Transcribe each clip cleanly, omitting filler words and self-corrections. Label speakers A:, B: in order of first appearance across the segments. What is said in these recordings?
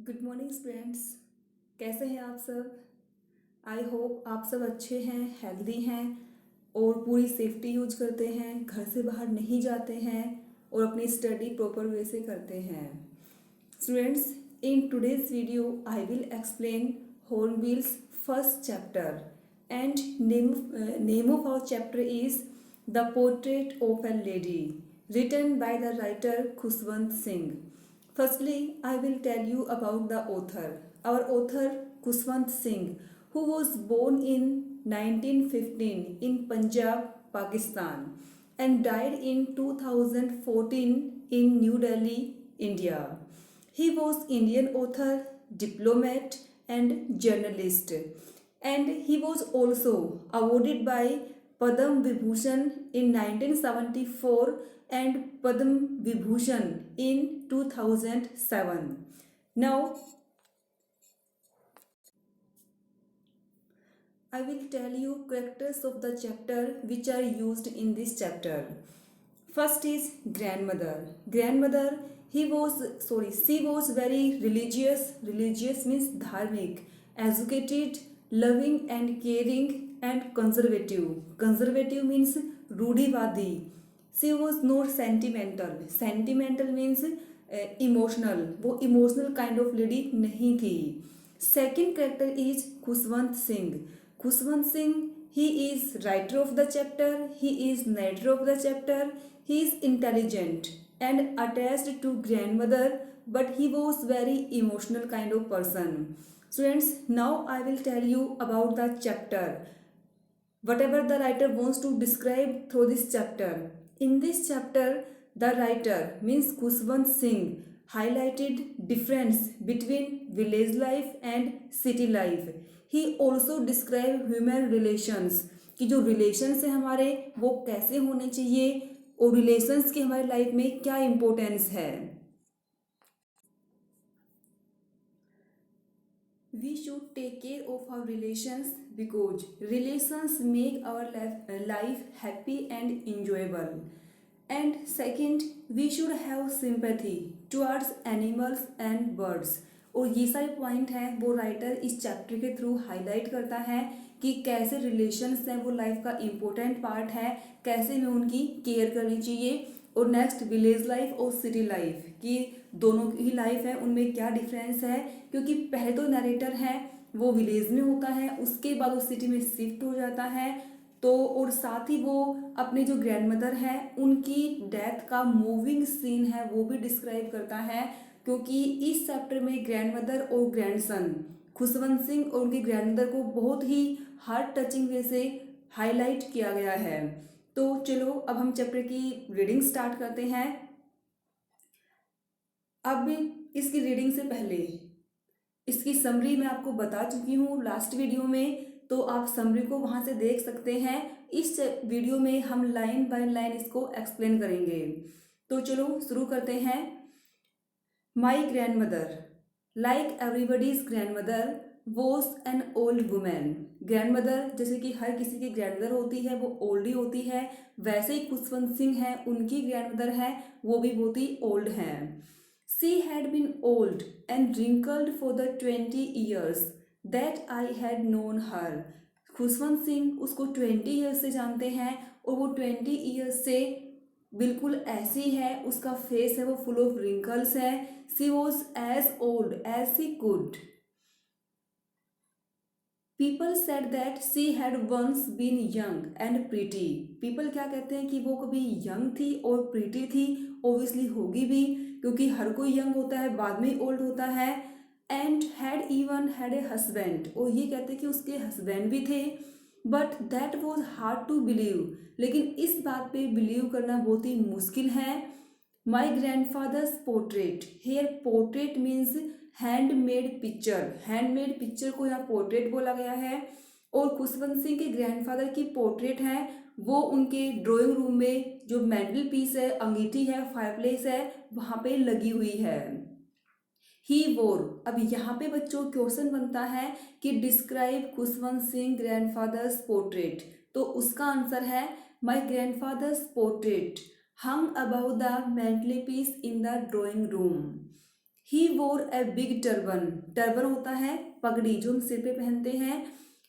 A: Good morning students. कैसे हैं आप सब? आई होप आप सब अच्छे हैं, हेल्दी हैं और पूरी सेफ्टी यूज करते हैं, घर से बाहर नहीं जाते हैं और अपनी स्टडी प्रॉपर वे से करते हैं। Students, in today's video I will explain Hornbill's first chapter, and name of our chapter is The Portrait of a Lady, written by the writer Khushwant Singh. Firstly, I will tell you about the author. Our author Khushwant Singh, who was born in 1915 in Punjab, Pakistan, and died in 2014 in New Delhi, India. He was Indian author, diplomat and journalist, and he was also awarded by Padam Vibhushan in 1974 and Padam Vibhushan in 2007. Now I will tell you characters of the chapter which are used in this chapter. First is grandmother. Grandmother, she was very religious. Religious means dharmic, educated, loving and caring, and conservative. Conservative means रूढ़िवादी. She was not sentimental. Sentimental means emotional. वो emotional kind of lady नहीं थी. Second character is Khushwant Singh. Khushwant Singh, he is writer of the chapter, he is narrator of the chapter, he is intelligent and attached to grandmother, but he was very emotional kind of person. Students, now I will tell you about the chapter, whatever the writer wants to describe through this chapter. In this chapter, the writer means Khushwant Singh highlighted difference between village life and city life. He also describe human relations, कि जो relations है हमारे वो कैसे होने चाहिए और relations की हमारी लाइफ में क्या इम्पोर्टेंस है. We should take care of our relations because relations make our life happy and enjoyable. And second, we should have sympathy towards animals and birds. और ये सारे पॉइंट हैं वो राइटर इस चैप्टर के थ्रू हाईलाइट करता है कि कैसे रिलेशंस हैं वो लाइफ का इम्पोर्टेंट पार्ट है, कैसे हमें उनकी केयर करनी चाहिए. और नेक्स्ट विलेज लाइफ और सिटी लाइफ की दोनों ही लाइफ है, उनमें क्या डिफरेंस है, क्योंकि पहले तो नरेटर है वो विलेज में होता है, उसके बाद वो सिटी में शिफ्ट हो जाता है. तो और साथ ही वो अपने जो ग्रैंडमदर है उनकी डेथ का मूविंग सीन है वो भी डिस्क्राइब करता है, क्योंकि इस चैप्टर में ग्रैंडमदर और ग्रैंडसन खुशवंत सिंह और उनके ग्रैंडमदर को बहुत ही हार्ट टचिंग वे से हाईलाइट किया गया है. तो चलो अब हम चैप्टर की रीडिंग स्टार्ट करते हैं. अब इसकी रीडिंग से पहले इसकी समरी मैं आपको बता चुकी हूँ लास्ट वीडियो में, तो आप समरी को वहाँ से देख सकते हैं. इस वीडियो में हम लाइन बाय लाइन इसको एक्सप्लेन करेंगे. तो चलो शुरू करते हैं. My grand mother, like everybody's grand mother, was an old women. Grand mother जैसे कि हर किसी की ग्रैंड मदर होती है वो ओल्ड ही होती है, वैसे ही खुशवंत सिंह है उनकी ग्रैंड मदर है वो भी बहुत ही ओल्ड हैं. She had been old and wrinkled for the 20 years that I had known her. Khushwant Singh उसको 20 ईयर्स से जानते हैं और वो 20 ईयर्स से बिल्कुल ऐसी है, उसका फेस है वो फुल ऑफ रिंकल्स है. She was as old as she could. People said that she had once been young and pretty. People क्या कहते हैं कि वो कभी यंग थी और प्रीटी थी. ऑब्वियसली होगी भी, क्योंकि हर कोई यंग होता है बाद में ओल्ड होता है. And had even had a husband, और ये कहते हैं कि उसके हस्बैंड भी थे. But that was hard to believe, लेकिन इस बात पे बिलीव करना बहुत ही मुश्किल है. My grandfather's portrait, here portrait means handmade picture. Handmade picture को यहाँ पोर्ट्रेट बोला गया है. और खुशवंत सिंह के ग्रैंडफादर की पोर्ट्रेट है वो उनके ड्राइंग रूम में जो मैंटल पीस है, अंगीठी है, फायरप्लेस है, वहाँ पे लगी हुई है. ही वोर, अब यहाँ पे बच्चों क्वेश्चन बनता है कि describe Khushwant Singh grandfather's portrait. तो उसका आंसर है my grandfather's portrait hung above the mantelpiece in the drawing room. He wore a big turban, turban होता है पगड़ी जो हम सिर पे पहनते हैं।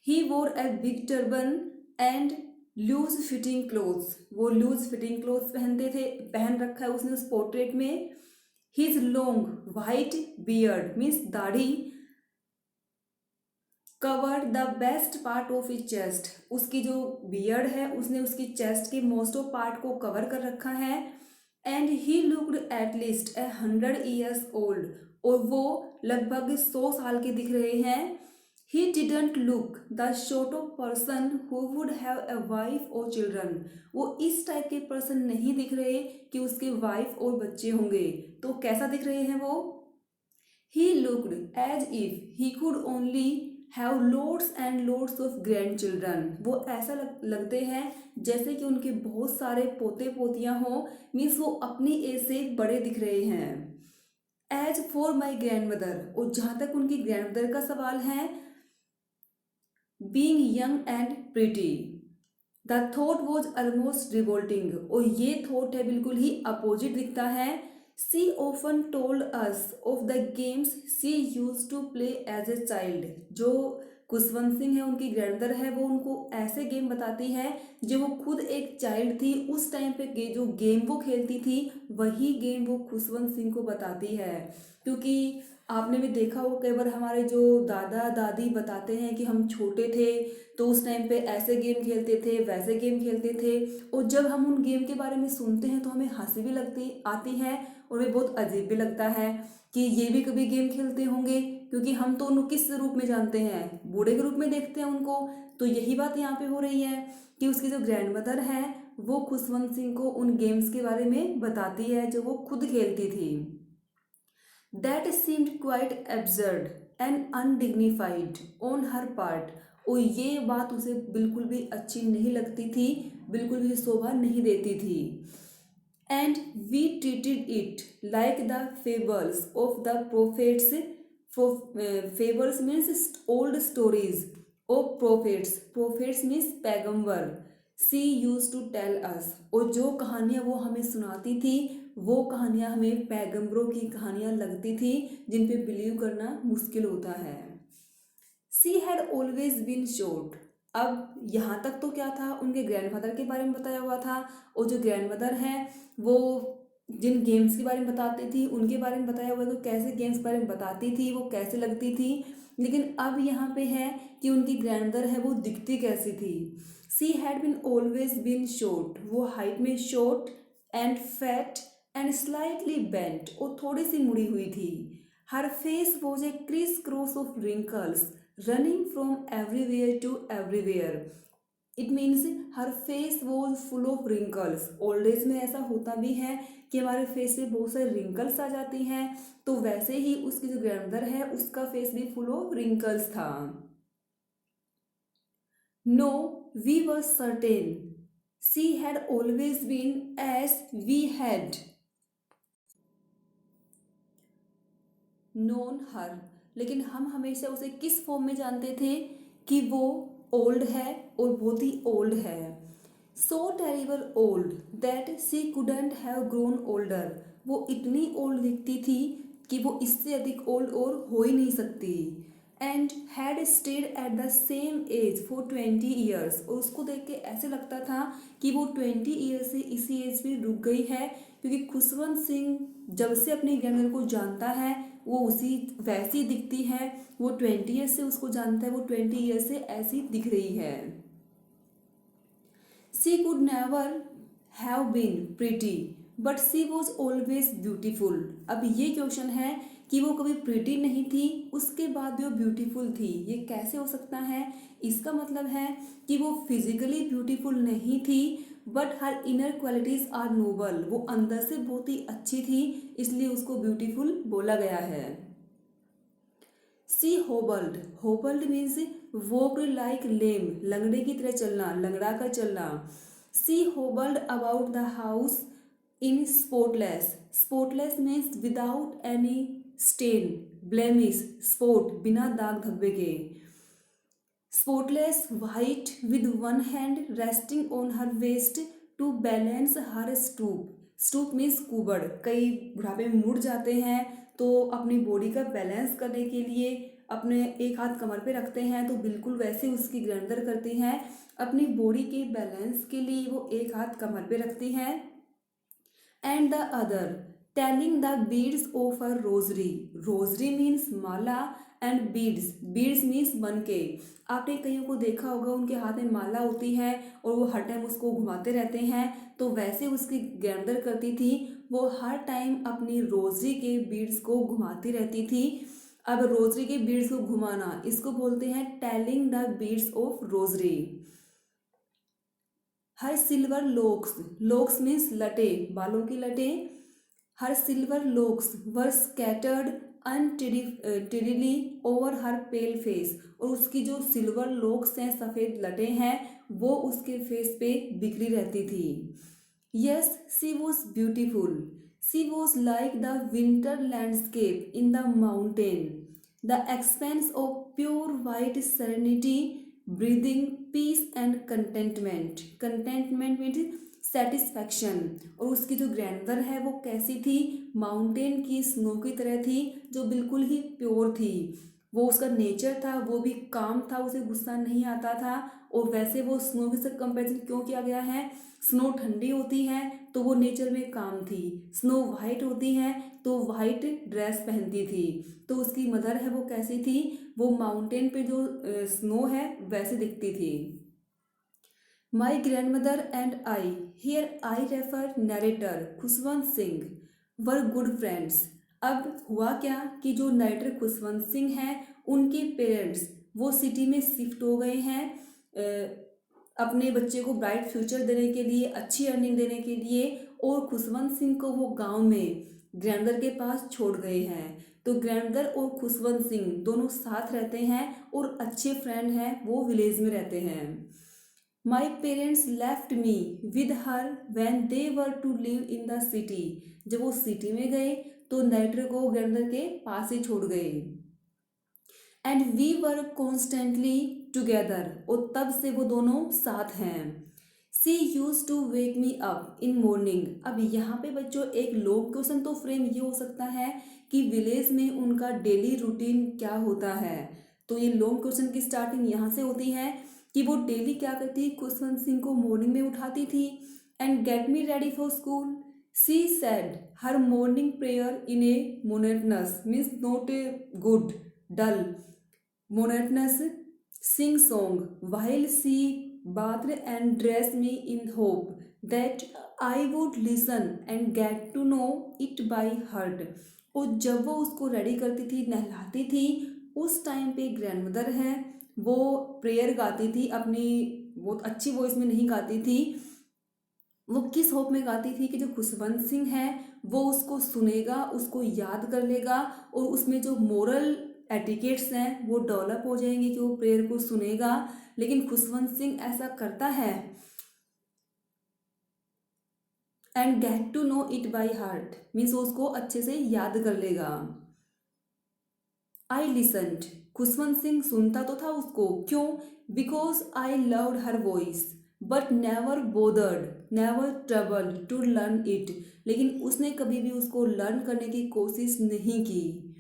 A: He wore a big turban and loose fitting clothes, वो लूज फिटिंग क्लोथ्स पहनते थे, पहन रखा है उसने उस पोर्ट्रेट में। His long white beard means दाढ़ी covered the best part of his chest, उसकी जो बियर्ड है उसने उसकी चेस्ट के मोस्ट ऑफ पार्ट को कवर कर रखा है। And he looked at least 100 years old, और वो लगभग 100 साल के दिख रहे हैं। He didn't look the sort of person who would have a wife और चिल्ड्रन, वो इस टाइप के पर्सन नहीं दिख रहे कि उसके वाइफ और बच्चे होंगे। तो कैसा दिख रहे हैं वो? He looked as if he could only have loads and loads of grandchildren, वो ऐसा लगते हैं जैसे कि उनके बहुत सारे पोते पोतियां हों, मीन्स वो अपनी एज से बड़े दिख रहे हैं। As for my grandmother, और जहाँ तक उनकी ग्रैंड मदर का सवाल है, being young and pretty the thought was almost revolting, और ये थॉट है बिल्कुल ही अपोजिट दिखता है। She often told us of the games she used to play as a child, जो खुशवंत सिंह है उनकी ग्रैंडमदर है, वो उनको ऐसे गेम बताती है जो वो खुद एक चाइल्ड थी उस टाइम पे जो गेम वो खेलती थी वही गेम वो खुशवंत सिंह को बताती है। क्योंकि आपने भी देखा हो कई बार हमारे जो दादा दादी बताते हैं कि हम छोटे थे तो उस टाइम पे ऐसे गेम खेलते थे वैसे गेम खेलते थे, और जब हम उन गेम के बारे में सुनते हैं तो हमें हंसी भी लगती आती है और हमें बहुत अजीब भी लगता है कि ये भी कभी गेम खेलते होंगे, क्योंकि हम तो उनको किस रूप में जानते हैं, बूढ़े के रूप में देखते हैं उनको। तो यही बात यहाँ पे हो रही है कि उसकी जो ग्रैंड मदर है वो खुशवंत सिंह को उन गेम्स के बारे में बताती है जो वो खुद खेलती थी। That seemed quite absurd and undignified on her part, और ये बात उसे बिल्कुल भी अच्छी नहीं लगती थी, बिल्कुल भी शोभा नहीं देती थी। And we treated it like the fables of the prophets, fables means old stories of prophets, prophets means पैगम्बर। She used to tell us, और जो कहानियाँ वो हमें सुनाती थी वो कहानियाँ हमें पैगम्बरों की कहानियाँ लगती थी जिन पे बिलीव करना मुश्किल होता है। She had always been short, अब यहाँ तक तो क्या था उनके ग्रैंडफादर के बारे में बताया हुआ था, और जो ग्रैंडमदर हैं वो जिन गेम्स के बारे में बताती थी उनके बारे में बताया हुआ है, तो कैसे गेम्स के बारे में बताती थी वो कैसे लगती थी। लेकिन अब यहाँ पे है कि उनकी ग्रैंडमदर है वो दिखती कैसी थी। She had been always been short, वो हाइट में short and fat and slightly bent, और थोड़ी सी मुड़ी हुई थी। Her face was a criss cross of wrinkles running from everywhere to everywhere, it means her face was full of wrinkles. Old age में ऐसा होता भी है कि हमारे फेस पे बहुत सारे रिंकल्स आ जाती हैं, तो वैसे ही उसकी जो ग्रैंडमदर है उसका फेस भी फुल ऑफ रिंकल्स था। No we were certain she had always been as we had known her, लेकिन हम हमेशा उसे किस फॉर्म में जानते थे कि वो ओल्ड है और बहुत ही ओल्ड है। So terrible old that she couldn't have grown older, वो इतनी ओल्ड दिखती थी कि वो इससे अधिक ओल्ड और हो ही नहीं सकती। And had stayed at the same age for 20 years, और उसको देख के ऐसे लगता था कि वो 20 years से इसी एज पे रुक गई है, क्योंकि खुशवंत सिंह जब से अपनी ग्रैंडमदर को जानता है वो उसी वैसी दिखती है, वो 20 years से उसको जानता है, वो 20 years से ऐसी दिख रही है। She could never have been pretty but she was always beautiful, अब ये क्वेश्चन है कि वो कभी प्रिटी नहीं थी उसके बाद भी वो ब्यूटीफुल थी, ये कैसे हो सकता है? इसका मतलब है कि वो फिजिकली ब्यूटीफुल नहीं थी but her inner qualities are noble, वो अंदर से बहुत ही अच्छी थी इसलिए उसको ब्यूटीफुल बोला गया है। She hobbled, hobbled means walked like lame, लंगड़े की तरह चलना, लंगड़ा कर चलना। She hobbled about the house in spotless, spotless means without any stain blemish, spot बिना दाग धब्बे के। Spotless white with one hand resting on her waist to balance her stoop, stoop means कुबड़, कई बुढ़ापे में मुड़ जाते हैं तो अपनी बॉडी का बैलेंस करने के लिए अपने एक हाथ कमर पे रखते हैं, तो बिल्कुल वैसे उसकी ग्रैंडमदर करती हैं। अपनी बॉडी के बैलेंस के लिए वो एक हाथ कमर पे रखती हैं। And the other telling the beads of a rosary. Rosary means Mala and beads, beads means बनके। आपने कईयों को देखा होगा उनके हाथ में माला होती है और वो हर टाइम उसको घुमाते रहते हैं, तो वैसे उसकी ग्रैंडमदर करती थी, वो हर टाइम अपनी रोजरी के बीड्स को घुमाती रहती थी। अब रोजरी के बीड्स को घुमाना, इसको बोलते हैं telling the beads of rosary. Her silver locks, locks means लटे, बालों की लटे। Her silver locks were scattered untidily over her pale face, और उसकी जो सिल्वर लॉक्स हैं, सफ़ेद लटे हैं, वो उसके फेस पे बिखरी रहती थी। Yes she was beautiful, she was like the winter landscape in the mountain, the expanse of pure white serenity breathing peace and contentment. Contentment means satisfaction. और उसकी जो ग्रैंडमदर है वो कैसी थी, माउंटेन की स्नो की तरह थी, जो बिल्कुल ही प्योर थी। वो उसका नेचर था वो भी काम था, उसे गुस्सा नहीं आता था। और वैसे वो स्नो के साथ कंपेरिजन क्यों किया गया है, स्नो ठंडी होती है तो वो नेचर में काम थी, स्नो वाइट होती है तो वाइट ड्रेस पहनती थी। तो उसकी मदर है वो कैसी थी, वो माउंटेन पे जो स्नो है वैसे दिखती थी। My grandmother and I, here I refer narrator Khushwant Singh, were good friends. अब हुआ क्या कि जो नरेटर खुशवंत सिंह हैं उनके पेरेंट्स वो सिटी में शिफ्ट हो गए हैं अपने बच्चे को ब्राइट फ्यूचर देने के लिए, अच्छी अर्निंग देने के लिए, और खुशवंत सिंह को वो गांव में ग्रैंडमदर के पास छोड़ गए हैं। तो ग्रैंडमदर और खुशवंत सिंह दोनों साथ रहते हैं और अच्छे फ्रेंड हैं, वो विलेज में रहते हैं। My parents left me with her when they were to live in the city. जब वो सिटी में गए तो नरेटर को ग्रैंडमदर के पास ही छोड़ गए। And we were constantly together, और तब से वो दोनों साथ हैं। She used to wake me up in morning. अब यहाँ पे बच्चों एक लॉन्ग क्वेश्चन तो फ्रेम ये हो सकता है कि विलेज में उनका डेली रूटीन क्या होता है। तो ये लॉन्ग क्वेश्चन की स्टार्टिंग यहाँ से होती है कि वो डेली क्या करती, खुशवंत सिंह को मॉर्निंग में उठाती थी and get me ready for school. She said her morning prayer in a monotonous means not a good dull monotonous sing song while she bathed and dressed me in hope that I would listen and get to know it by heart। और जब वो उसको ready करती थी, नहलाती थी, उस time पे grandmother है वो प्रेयर गाती थी, अपनी बहुत अच्छी वॉइस में नहीं गाती थी। वो किस होप में गाती थी कि जो खुशवंत सिंह है वो उसको सुनेगा, उसको याद कर लेगा, और उसमें जो मोरल एटिकेट्स हैं वो डेवलप हो जाएंगे कि वो प्रेयर को सुनेगा। लेकिन खुशवंत सिंह ऐसा करता है and get to know it by heart means उसको अच्छे से याद कर लेगा। आई लिसन्ड, खुशवंत सिंह सुनता तो था उसको, क्यों, because I loved her voice but never bothered never trouble to learn it. लेकिन उसने कभी भी उसको लर्न करने की कोशिश नहीं की।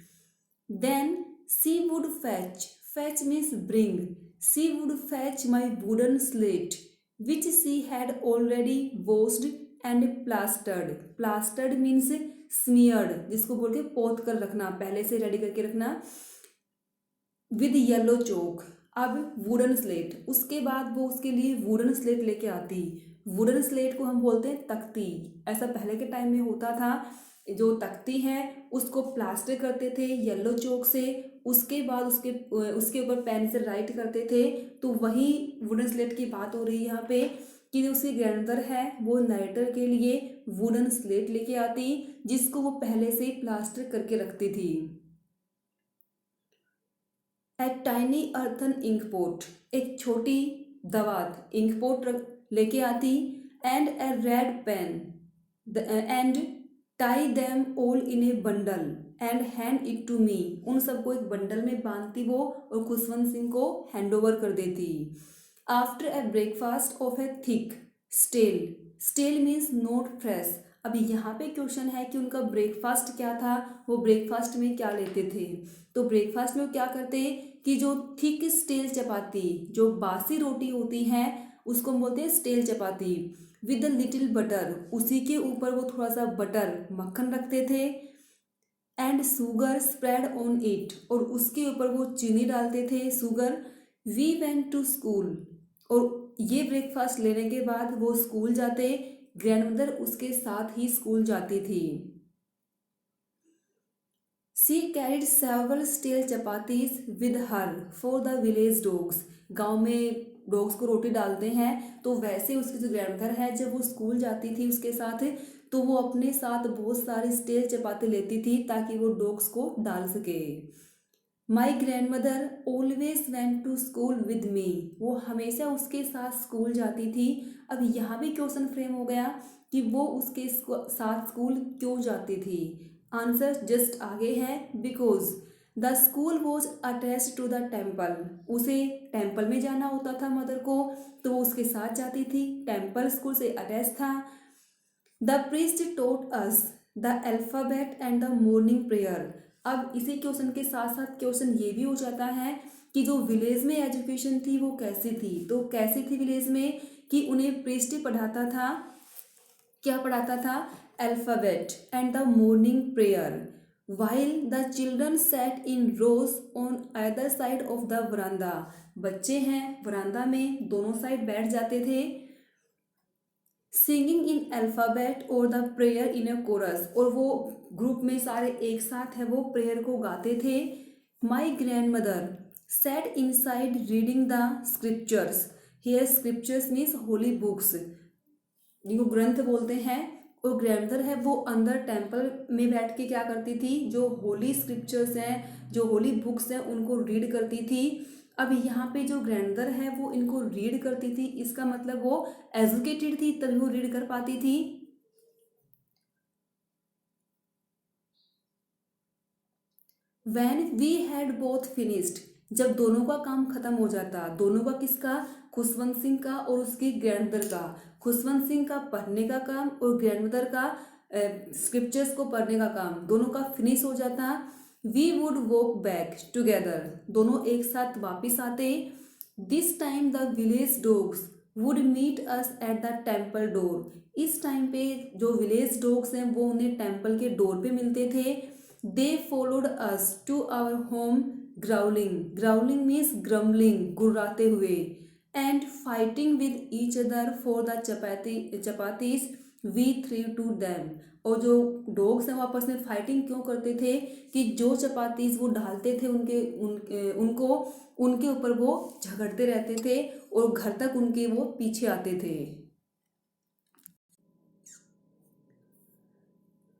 A: Then she would fetch, fetch means bring, she would fetch my wooden slate which she had already washed and plastered. Plastered means smeared, जिसको बोल के पोत कर रखना, पहले से रेडी करके रखना, विद येलो चौक। अब वुडन स्लेट, उसके बाद वो उसके लिए वुडन स्लेट लेके आती। वुडन स्लेट को हम बोलते हैं तख्ती, ऐसा पहले के टाइम में होता था। जो तख्ती है उसको प्लास्टर करते थे येलो चौक से, उसके बाद उसके ऊपर पेन से राइट करते थे। तो वही वुडन स्लेट की बात हो रही है यहाँ पे कि जो उसकी ग्रैंडमदर है वो नरेटर के लिए वुडन स्लेट लेके आती, जिसको वो पहले से प्लास्टर करके रखती थी। A tiny earthen ink pot, एक छोटी दवात इंक पोट लेके आती, and a red pen and tie them all in a bundle and hand it to me. उन सबको एक बंडल में बांधती वो और खुशवंत सिंह को हैंड ओवर कर देती। After a breakfast of a thick stale, stale means not fresh, अब यहाँ पे क्वेश्चन है कि उनका ब्रेकफास्ट क्या था, वो ब्रेकफास्ट में क्या लेते थे। तो ब्रेकफास्ट में वो क्या करते कि जो थिक स्टेल चपाती, जो बासी रोटी होती है उसको हम बोलते हैं stale chapati, with little butter, उसी के ऊपर वो थोड़ा सा बटर मक्खन रखते थे, and sugar spread on it, और उसके ऊपर वो चीनी डालते थे, sugar. We went to school, और ये ब्रेकफास्ट लेने के बाद वो स्कूल जाते, ग्रैंडमदर उसके साथ ही स्कूल जाती थी। She carried several steel chapatis with her for the village dogs. गांव में डॉग्स को रोटी डालते हैं, तो वैसे उसकी जो ग्रैंडमदर है जब वो स्कूल जाती थी उसके साथ, तो वो अपने साथ बहुत सारी स्टील चपाती लेती थी ताकि वो डॉग्स को डाल सके। My grandmother always went to school with me, वो हमेशा उसके साथ स्कूल जाती थी। अब यहाँ भी क्वेश्चन फ्रेम हो गया कि वो उसके साथ स्कूल क्यों जाती थी। आंसर जस्ट आगे है, because the school was attached to the temple, उसे टेम्पल में जाना होता था मदर को, तो वो उसके साथ जाती थी, टेम्पल स्कूल से अटैच था। The priest taught us the alphabet and the morning prayer. अब इसी क्वेश्चन के साथ साथ क्वेश्चन ये भी हो जाता है कि जो विलेज में एजुकेशन थी वो कैसी थी, तो कैसी थी विलेज में कि उन्हें प्रीस्ट पढ़ाता था, क्या पढ़ाता था, alphabet and the morning prayer, while the children sat in rows on other side of the verandah. बच्चे हैं वरांदा में दोनों साइड बैठ जाते थे, सिंगिंग इन अल्फ़ाबेट और the prayer in a chorus, और वो ग्रुप में सारे एक साथ है वो प्रेयर को गाते थे। My grand mother said in side reading the scriptures, here scriptures means holy books, जिनको ग्रंथ बोलते हैं, और ग्रैंडमदर है वो अंदर टेम्पल में बैठ के क्या करती थी, जो होली स्क्रिप्चर्स हैं, जो होली बुक्स हैं उनको रीड करती थी। अब यहाँ पे जो ग्रैंडमदर है वो इनको रीड करती थी, इसका मतलब वो एजुकेटेड थी तभी वो रीड कर पाती थी। When we had both finished, जब दोनों का काम खत्म हो जाता, दोनों का किसका, खुशवंत सिंह का और उसकी ग्रैंडमदर का, खुशवंत सिंह का पढ़ने का काम और ग्रैंडमदर का स्क्रिप्चर्स को पढ़ने का काम, दोनों का फिनिश हो जाता, we would walk back together, दोनों एक साथ वापिस आते। This time the village dogs would meet us at the temple door, इस टाइम पे जो विलेज डॉग्स हैं वो उन्हें टेम्पल के डोर पे मिलते थे। They followed us to our home growling, growling means grumbling, गुर्राते हुए, and fighting with each other for the chapatis we threw to them, और जो डॉग्स हैं वो आपस में फाइटिंग क्यों करते थे कि जो चपातीज वो डालते थे उनको उनके ऊपर वो झगड़ते रहते थे और घर तक उनके वो पीछे आते थे।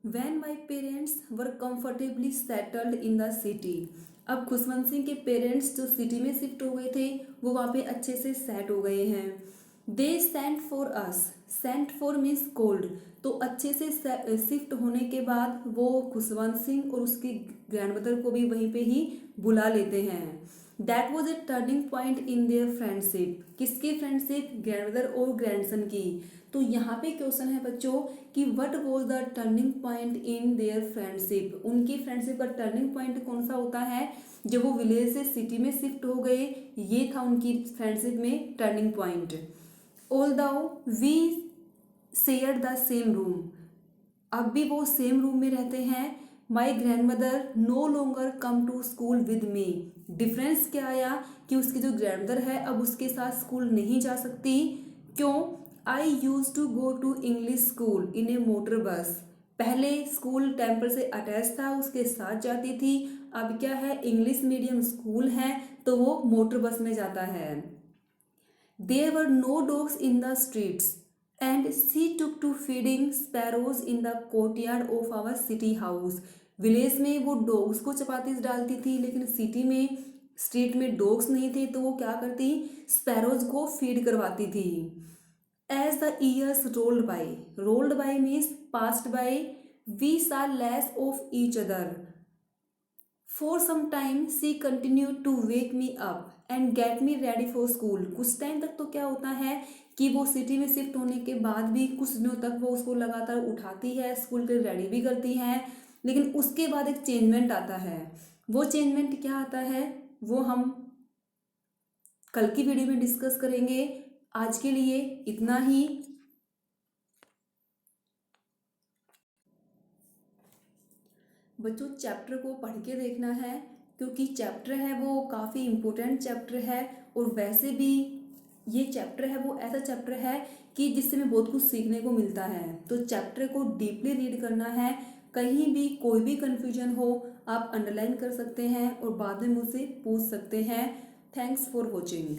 A: When my parents were comfortably settled in the city, अब खुशवंत सिंह के पेरेंट्स जो सिटी में शिफ्ट हो गए थे वो वहाँ पे अच्छे से सेट हो गए हैं। They sent for us, sent for means cold, तो अच्छे से शिफ्ट होने के बाद वो खुशवंत सिंह और उसकी ग्रैंडमदर को भी वहीं पे ही बुला लेते हैं। That was a turning point in their friendship, किसकी फ्रेंडशिप, ग्रैंडमदर और ग्रैंडसन की। तो यहाँ पे क्वेश्चन है बच्चों कि what was the turning point in their friendship, उनकी फ्रेंडशिप का टर्निंग पॉइंट कौन सा होता है, जब वो विलेज से सिटी में शिफ्ट हो गए, ये था उनकी फ्रेंडशिप में turning point. Although we share the same room, अब भी वो सेम रूम में रहते हैं। My grandmother no longer come to school with me, difference क्या आया कि उसकी जो ग्रैंड मदर है अब उसके साथ स्कूल नहीं जा सकती, क्यों, I used to go to English school in a motor bus, पहले स्कूल टेम्पल से अटैच था उसके साथ जाती थी, अब क्या है इंग्लिश मीडियम स्कूल है तो वो मोटर बस में जाता है। There were no dogs in the streets, and she took to feeding sparrows in the courtyard of our city house. Village में वो डॉग्स को चपातीस डालती थी, लेकिन सिटी में स्ट्रीट में डॉग्स नहीं थे तो वो क्या करती, स्पैरोज को फीड करवाती थी। As the years rolled by means passed by, we saw less of each other, for some time she continue to wake me up and get me ready for school. कुछ time तक तो क्या होता है कि वो सिटी में shift होने के बाद भी कुछ दिनों तक वो उसको लगातार उठाती है, स्कूल के रेडी भी करती है, लेकिन उसके बाद एक चेंजमेंट आता है। वो चेंजमेंट क्या आता है वो हम कल की वीडियो में डिस्कस करेंगे। आज के लिए इतना ही। बच्चों चैप्टर को पढ़ के देखना है, क्योंकि चैप्टर है वो काफ़ी इम्पोर्टेंट चैप्टर है, और वैसे भी ये चैप्टर है वो ऐसा चैप्टर है कि जिससे हमें बहुत कुछ सीखने को मिलता है। तो चैप्टर को डीपली रीड करना है। कहीं भी कोई भी कन्फ्यूजन हो आप अंडरलाइन कर सकते हैं और बाद में मुझसे पूछ सकते हैं। Thanks for watching.